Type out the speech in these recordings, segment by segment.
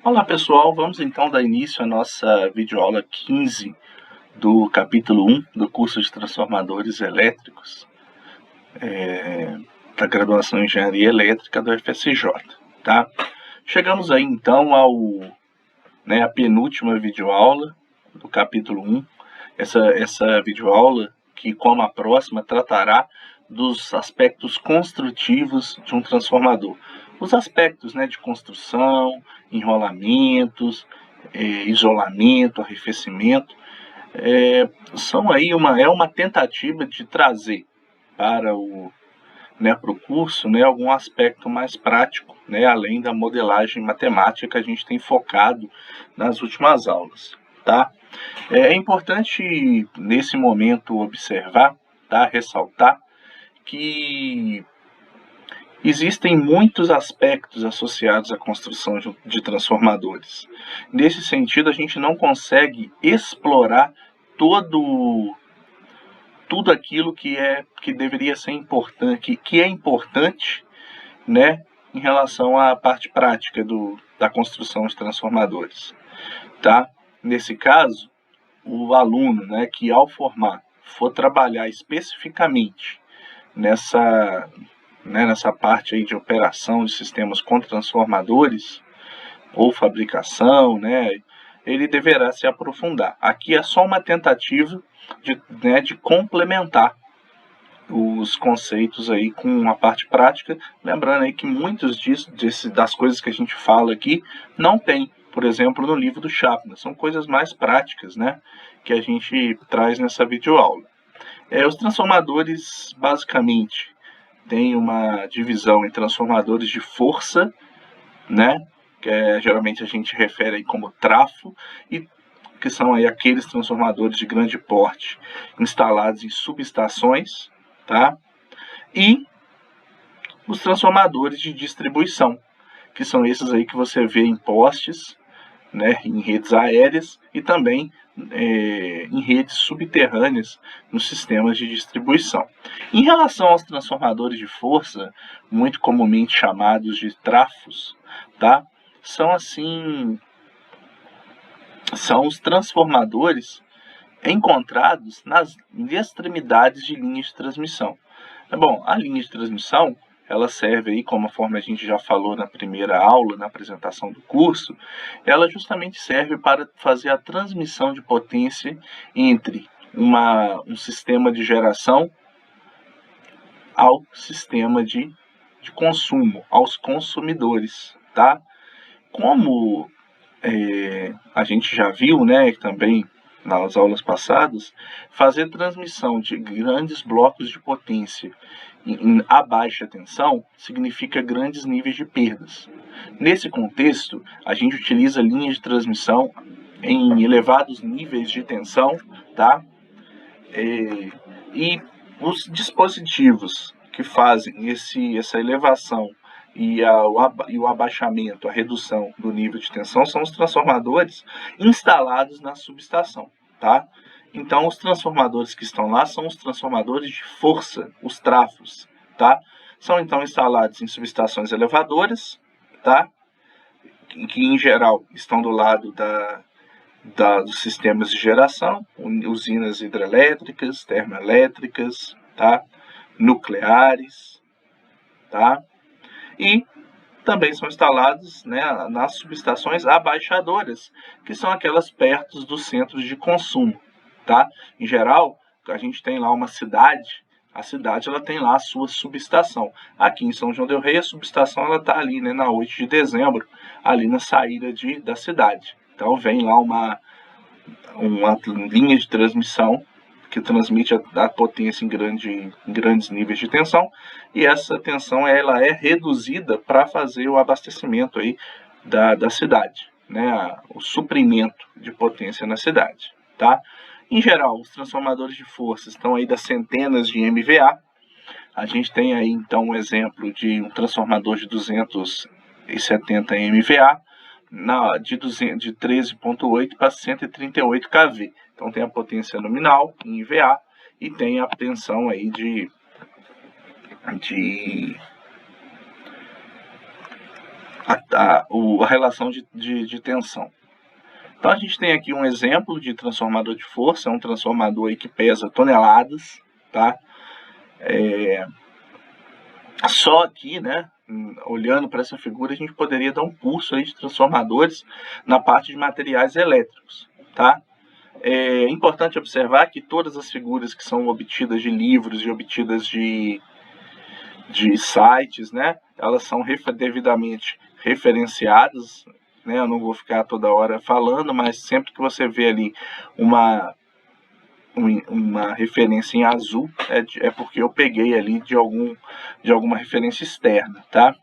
Olá pessoal, vamos então dar início à nossa videoaula 15 do capítulo 1 do curso de Transformadores Elétricos da graduação em Engenharia Elétrica do FSJ, tá? Chegamos aí então à penúltima videoaula do capítulo 1, essa videoaula que, como a próxima, tratará dos aspectos construtivos de um transformador. Os aspectos de construção, enrolamentos, isolamento, arrefecimento, são aí uma tentativa de trazer para o curso algum aspecto mais prático, além da modelagem matemática que a gente tem focado nas últimas aulas, tá? É importante nesse momento observar, tá? Ressaltar que existem muitos aspectos associados à construção de transformadores. Nesse sentido, a gente não consegue explorar tudo aquilo que deveria ser importante, que é importante, em relação à parte prática da construção de transformadores, tá? Nesse caso, o aluno, que ao formar for trabalhar especificamente nessa parte aí de operação de sistemas com transformadores ou fabricação, ele deverá se aprofundar. Aqui é só uma tentativa de complementar os conceitos aí com a parte prática, lembrando aí que muitas das coisas que a gente fala aqui não tem, por exemplo, no livro do Chapman. São coisas mais práticas, que a gente traz nessa videoaula. Os transformadores, basicamente, têm uma divisão em transformadores de força, que geralmente a gente refere aí como trafo, e que são aí aqueles transformadores de grande porte instalados em subestações, tá? E os transformadores de distribuição, que são esses aí que você vê em postes, em redes aéreas e também em redes subterrâneas nos sistemas de distribuição. Em relação aos transformadores de força, muito comumente chamados de trafos, tá? São os transformadores encontrados nas extremidades de linha de transmissão. Bom, a linha de transmissão, ela serve aí, conforme a gente já falou na primeira aula, na apresentação do curso, ela justamente serve para fazer a transmissão de potência entre um sistema de geração ao sistema de consumo, aos consumidores, tá? Como a gente já viu, também nas aulas passadas, fazer transmissão de grandes blocos de potência a baixa tensão significa grandes níveis de perdas. Nesse contexto, a gente utiliza linhas de transmissão em elevados níveis de tensão, tá? E os dispositivos que fazem essa elevação e o abaixamento, a redução do nível de tensão são os transformadores instalados na subestação, tá? Então, os transformadores que estão lá são os transformadores de força, os trafos, tá? São, então, instalados em subestações elevadoras, tá? Que, em geral, estão do lado dos sistemas de geração, usinas hidrelétricas, termoelétricas, tá? Nucleares, tá? E também são instalados nas subestações abaixadoras, que são aquelas perto dos centros de consumo, tá? Em geral, a gente tem lá uma cidade, a cidade ela tem lá a sua subestação. Aqui em São João del Rei, a subestação ela está ali, na 8 de dezembro, ali na saída da cidade. Então vem lá uma linha de transmissão que transmite a potência em grandes níveis de tensão, e essa tensão ela é reduzida para fazer o abastecimento aí da cidade, o suprimento de potência na cidade, tá? Em geral, os transformadores de força estão aí das centenas de MVA. A gente tem aí então um exemplo de um transformador de 270 MVA, de 13.8 para 138 kV. Então tem a potência nominal em VA e tem a tensão aí a relação de tensão. Então a gente tem aqui um exemplo de transformador de força, é um transformador aí que pesa toneladas, tá? Só aqui, né, olhando para essa figura, a gente poderia dar um curso aí de transformadores na parte de materiais elétricos, tá? É importante observar que todas as figuras que são obtidas de livros e obtidas de sites, né, elas são devidamente referenciadas, né, eu não vou ficar toda hora falando, mas sempre que você vê ali uma referência em azul, é porque eu peguei ali de alguma referência externa, tá?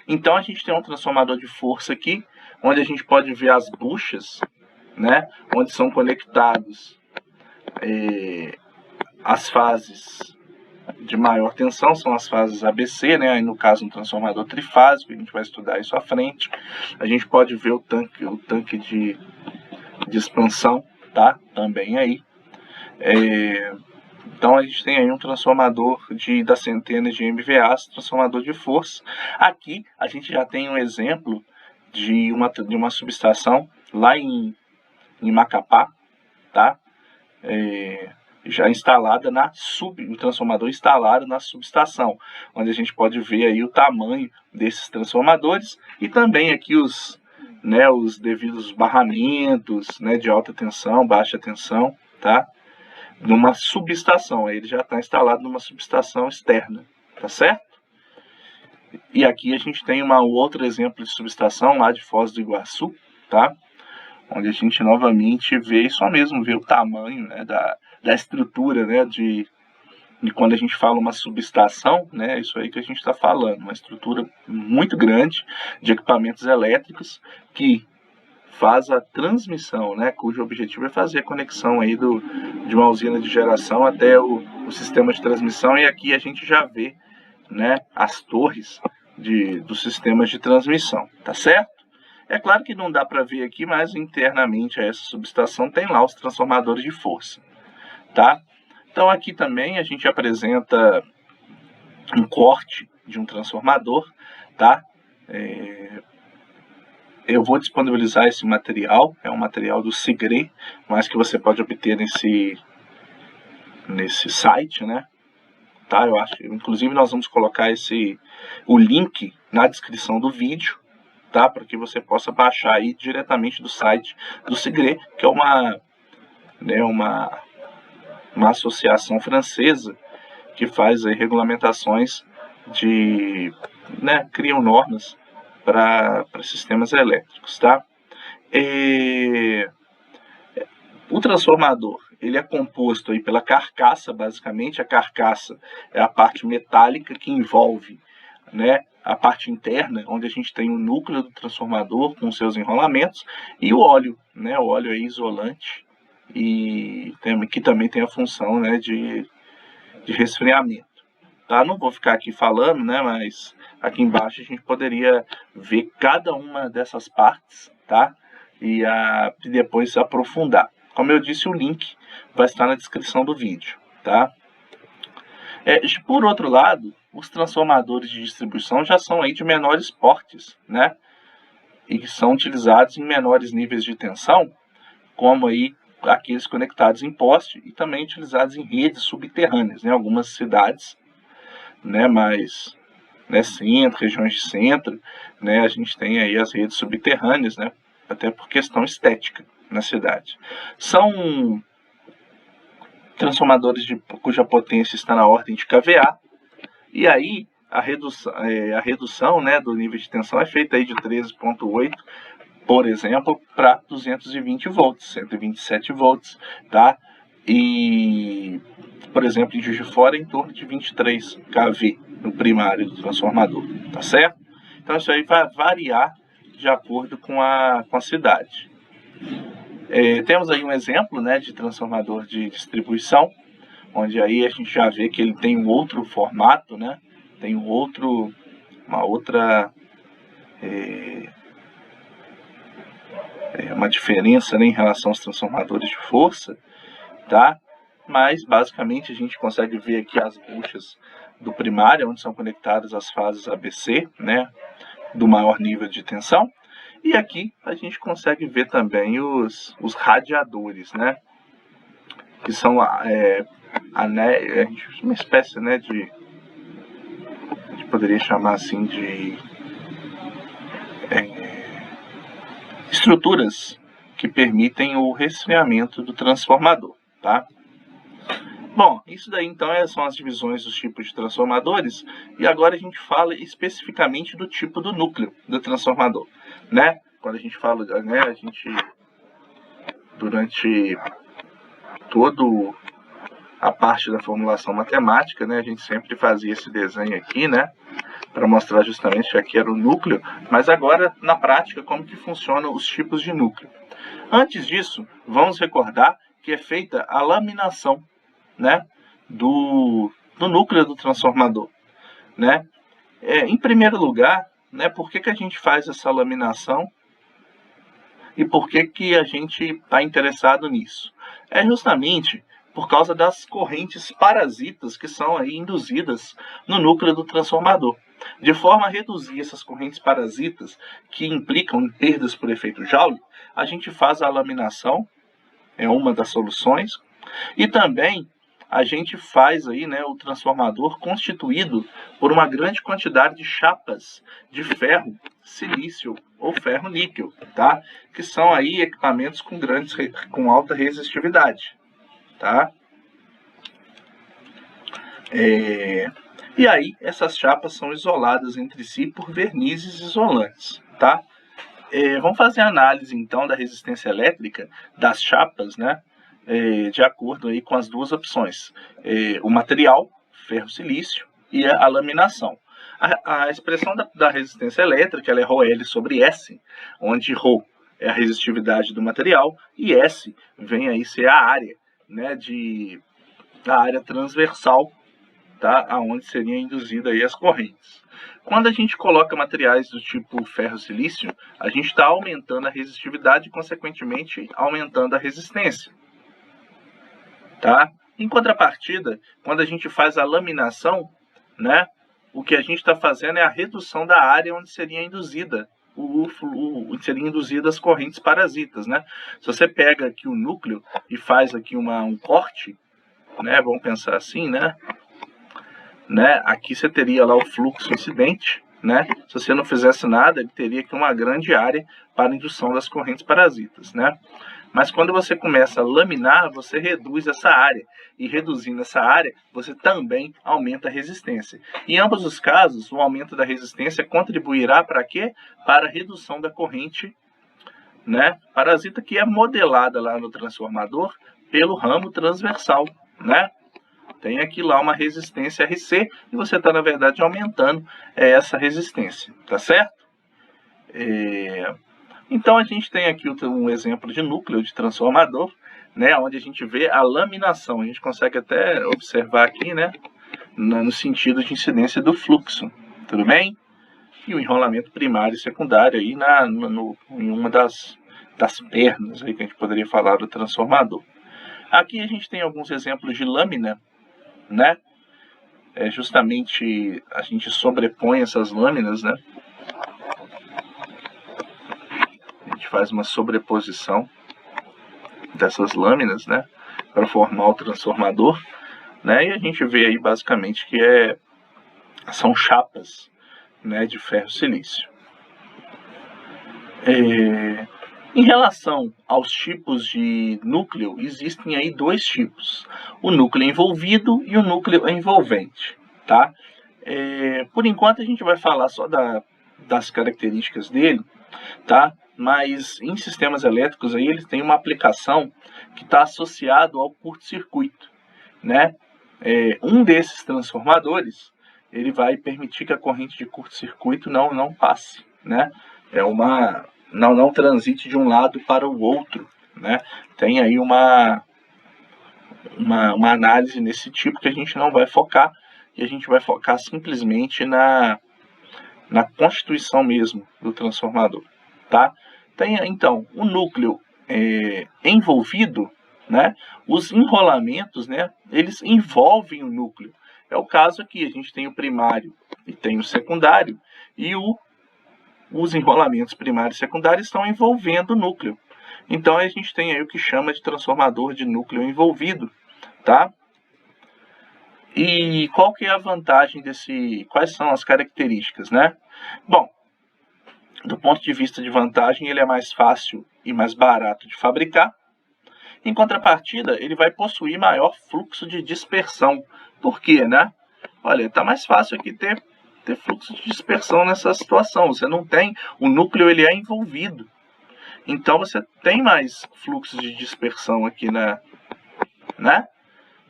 Então a gente tem um transformador de força aqui, onde a gente pode ver as buchas, né, onde são conectados as fases de maior tensão, são as fases ABC, né, aí no caso um transformador trifásico, a gente vai estudar isso à frente. A gente pode ver o tanque de expansão, tá, também aí. Então a gente tem aí um transformador das centenas de MVAs, transformador de força. Aqui a gente já tem um exemplo de uma subestação lá em Macapá, tá? Já instalada o transformador instalado na subestação, onde a gente pode ver aí o tamanho desses transformadores e também aqui os devidos barramentos, né, de alta tensão, baixa tensão, tá? Numa subestação, ele já está instalado numa subestação externa, tá certo? E aqui a gente tem um outro exemplo de subestação lá de Foz do Iguaçu, tá? Onde a gente novamente vê, só mesmo vê o tamanho, né, da estrutura, né, de quando a gente fala uma subestação, né, é isso aí que a gente está falando, uma estrutura muito grande de equipamentos elétricos que faz a transmissão, né, cujo objetivo é fazer a conexão aí de uma usina de geração até o sistema de transmissão, e aqui a gente já vê, né, as torres dos sistemas de transmissão, tá certo? É claro que não dá para ver aqui, mas internamente a essa subestação tem lá os transformadores de força, tá? Então aqui também a gente apresenta um corte de um transformador, tá? Eu vou disponibilizar esse material, é um material do Sigre, mas que você pode obter nesse site, né? Tá, eu acho. Inclusive nós vamos colocar o link na descrição do vídeo, tá? Para que você possa baixar aí diretamente do site do Sigre, que é uma associação francesa que faz aí regulamentações criam normas para sistemas elétricos, tá? O transformador, ele é composto aí pela carcaça, basicamente. A carcaça é a parte metálica que envolve, né, a parte interna, onde a gente tem o núcleo do transformador com seus enrolamentos, e o óleo, né, o óleo é isolante, e que também tem a função, né, de resfriamento. Tá? Não vou ficar aqui falando, né, mas aqui embaixo a gente poderia ver cada uma dessas partes, tá? E depois aprofundar. Como eu disse, o link vai estar na descrição do vídeo, tá? Por outro lado, os transformadores de distribuição já são aí de menores portes, né? E que são utilizados em menores níveis de tensão, como aí aqueles conectados em poste e também utilizados em redes subterrâneas, né? Algumas cidades, né, mais, né, centro, regiões de centro, né, a gente tem aí as redes subterrâneas, né, até por questão estética na cidade. São transformadores cuja potência está na ordem de kVA, e aí a redução, né, do nível de tensão é feita aí de 13,8, por exemplo, para 220 volts, 127 volts, tá? E, por exemplo, em Juiz de Fora, em torno de 23 kV no primário do transformador, tá certo? Então isso aí vai variar de acordo com a cidade. Temos aí um exemplo, né, de transformador de distribuição, onde aí a gente já vê que ele tem um outro formato, né? Tem uma outra uma diferença, né, em relação aos transformadores de força, tá? Mas basicamente a gente consegue ver aqui as buchas do primário, onde são conectadas as fases ABC, né? do maior nível de tensão. E aqui a gente consegue ver também os radiadores, né? Que são uma espécie, né, a gente poderia chamar assim de estruturas que permitem o resfriamento do transformador, tá? Bom, isso daí então são as divisões dos tipos de transformadores, e agora a gente fala especificamente do tipo do núcleo do transformador, né? Quando a gente fala, né, durante toda a parte da formulação matemática, né, a gente sempre fazia esse desenho aqui, né, para mostrar justamente que aqui era o núcleo, mas agora, na prática, como que funcionam os tipos de núcleo. Antes disso, vamos recordar que é feita a laminação, né, do núcleo do transformador, né. Em primeiro lugar, né, por que a gente faz essa laminação e por que a gente está interessado nisso? É justamente por causa das correntes parasitas que são aí induzidas no núcleo do transformador. De forma a reduzir essas correntes parasitas que implicam em perdas por efeito Joule, a gente faz a laminação, é uma das soluções, e também a gente faz aí, né, o transformador constituído por uma grande quantidade de chapas de ferro, silício ou ferro níquel, tá? Que são aí equipamentos com alta resistividade, tá? E aí essas chapas são isoladas entre si por vernizes isolantes, tá? Vamos fazer a análise então da resistência elétrica das chapas, né? De acordo aí com as duas opções, o material, ferro-silício, e a laminação. A expressão da resistência elétrica ela é ρL sobre S, onde ρ é a resistividade do material e S vem aí ser a área, né, a área transversal, tá, aonde seriam induzidas aí as correntes. Quando a gente coloca materiais do tipo ferro-silício, a gente está aumentando a resistividade e, consequentemente, aumentando a resistência. Tá? Em contrapartida, quando a gente faz a laminação, né, o que a gente está fazendo é a redução da área onde seria induzida as correntes parasitas, né? Se você pega aqui o núcleo e faz aqui um corte, né, vamos pensar assim, né? Aqui você teria lá o fluxo incidente, né? Se você não fizesse nada, ele teria aqui uma grande área para indução das correntes parasitas, né? Mas quando você começa a laminar, você reduz essa área. E reduzindo essa área, você também aumenta a resistência. Em ambos os casos, o aumento da resistência contribuirá para quê? Para a redução da corrente, né, parasita, que é modelada lá no transformador pelo ramo transversal, né? Tem aqui lá uma resistência RC e você está, na verdade, aumentando essa resistência, tá certo? Então, a gente tem aqui um exemplo de núcleo de transformador, né, onde a gente vê a laminação. A gente consegue até observar aqui, né, no sentido de incidência do fluxo, tudo bem? E o enrolamento primário e secundário aí em uma das pernas aí que a gente poderia falar do transformador. Aqui a gente tem alguns exemplos de lâmina, né? Justamente a gente sobrepõe essas lâminas, né? A gente faz uma sobreposição dessas lâminas, né, para formar o transformador, né? E a gente vê aí basicamente que são chapas, né, de ferro-silício. Em relação aos tipos de núcleo, existem aí dois tipos: o núcleo envolvido e o núcleo envolvente, tá? Por enquanto a gente vai falar só das características dele, tá? Mas em sistemas elétricos aí eles têm uma aplicação que está associado ao curto-circuito, né? Um desses transformadores ele vai permitir que a corrente de curto-circuito não passe, né? Não transite de um lado para o outro, né? Tem aí uma análise nesse tipo que a gente não vai focar, e a gente vai focar simplesmente na constituição mesmo do transformador, tá? Tem então o núcleo envolvido, né? Os enrolamentos, né, eles envolvem o núcleo. É o caso aqui, a gente tem o primário e tem o secundário, e o os enrolamentos primário e secundário estão envolvendo o núcleo. Então a gente tem aí o que chama de transformador de núcleo envolvido, tá? E qual que é a vantagem quais são as características, né? Bom, do ponto de vista de vantagem, ele é mais fácil e mais barato de fabricar. Em contrapartida, ele vai possuir maior fluxo de dispersão. Por quê, né? Olha, está mais fácil aqui ter fluxo de dispersão nessa situação. Você não tem, o núcleo ele é envolvido. Então você tem mais fluxo de dispersão aqui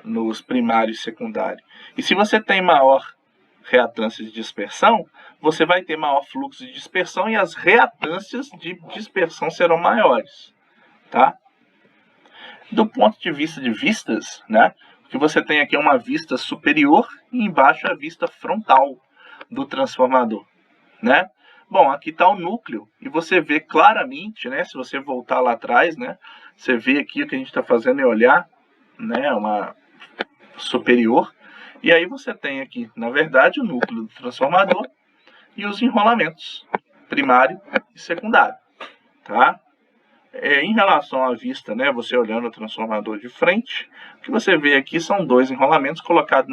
nos primários e secundários. E se você tem maior reatância de dispersão, você vai ter maior fluxo de dispersão e as reatâncias de dispersão serão maiores, tá? Do ponto de vista de vistas, né? O que você tem aqui é uma vista superior e embaixo a vista frontal do transformador, né? Bom, aqui está o núcleo e você vê claramente, né? Se você voltar lá atrás, né? Você vê aqui o que a gente está fazendo é olhar, né? Uma superior. E aí você tem aqui, na verdade, o núcleo do transformador e os enrolamentos primário e secundário, tá? Em relação à vista, né? Você olhando o transformador de frente, o que você vê aqui são dois enrolamentos colocados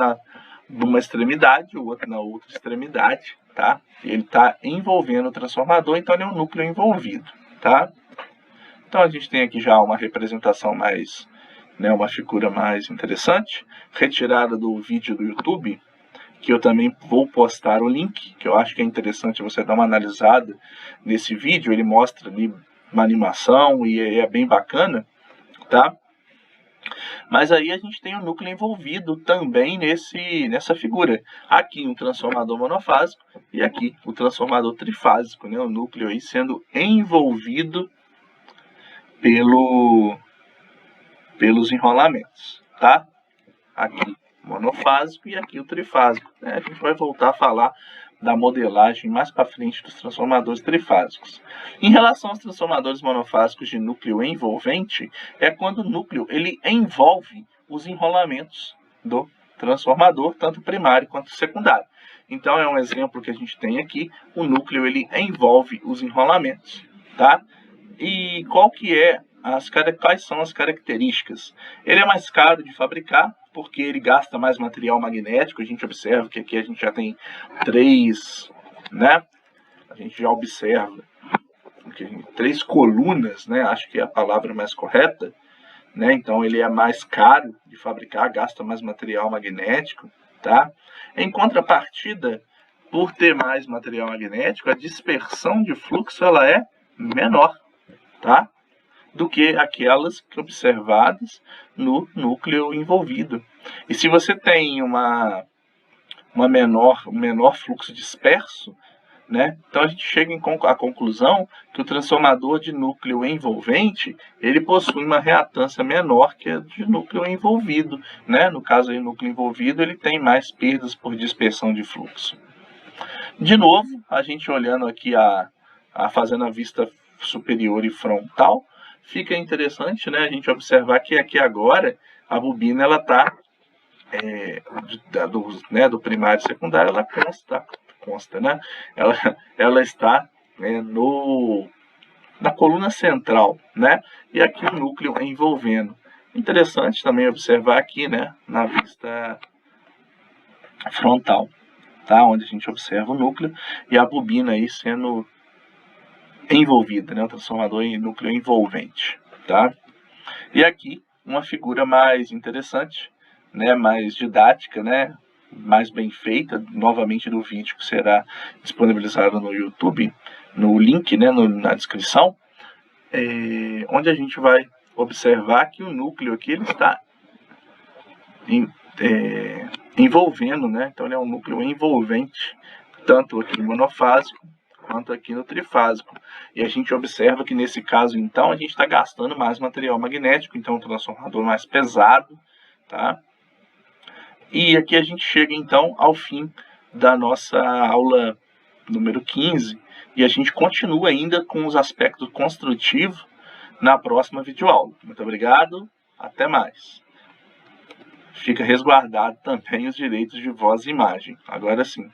numa extremidade, o outro na outra extremidade, tá? Ele está envolvendo o transformador, então ele é um núcleo envolvido, tá? Então a gente tem aqui já uma representação mais, né, uma figura mais interessante, retirada do vídeo do YouTube, que eu também vou postar o link, que eu acho que é interessante você dar uma analisada nesse vídeo. Ele mostra ali uma animação e é bem bacana, tá? Mas aí a gente tem o núcleo envolvido também nessa figura. Aqui um transformador monofásico e aqui o transformador trifásico, né? O núcleo aí sendo envolvido pelos enrolamentos, tá? Aqui monofásico e aqui o trifásico, né? A gente vai voltar a falar da modelagem mais para frente dos transformadores trifásicos. Em relação aos transformadores monofásicos de núcleo envolvente, é quando o núcleo ele envolve os enrolamentos do transformador, tanto primário quanto secundário. Então é um exemplo que a gente tem aqui, o núcleo ele envolve os enrolamentos, tá? E quais são as características? Ele é mais caro de fabricar, porque ele gasta mais material magnético. A gente observa que aqui a gente já tem 3, né? A gente já observa que 3 colunas, né? Acho que é a palavra mais correta, né? Então ele é mais caro de fabricar, gasta mais material magnético, tá? Em contrapartida, por ter mais material magnético, a dispersão de fluxo ela é menor, tá? Do que aquelas observadas no núcleo envolvido. E se você tem um menor fluxo disperso, né, então a gente chega à conclusão que o transformador de núcleo envolvente ele possui uma reatância menor que a de núcleo envolvido, né? No caso aí, o núcleo envolvido ele tem mais perdas por dispersão de fluxo. De novo, a gente olhando aqui fazendo a vista superior e frontal, fica interessante, né, a gente observar que aqui agora a bobina ela está do primário e secundário, ela consta, né? Ela está na coluna central, né? E aqui o núcleo envolvendo. Interessante também observar aqui, né, na vista frontal, tá? Onde a gente observa o núcleo e a bobina aí sendo envolvida, né? O transformador em núcleo envolvente, tá? E aqui uma figura mais interessante, né? Mais didática, né? Mais bem feita, novamente do vídeo que será disponibilizado no YouTube, no link, né? Na descrição, onde a gente vai observar que o núcleo aqui ele está envolvendo, né? Então ele é um núcleo envolvente, tanto aqui monofásico quanto aqui no trifásico. E a gente observa que nesse caso, então, a gente está gastando mais material magnético, então um transformador mais pesado, tá? E aqui a gente chega, então, ao fim da nossa aula número 15, e a gente continua ainda com os aspectos construtivos na próxima videoaula. Muito obrigado, até mais. Fica resguardado também os direitos de voz e imagem. Agora sim.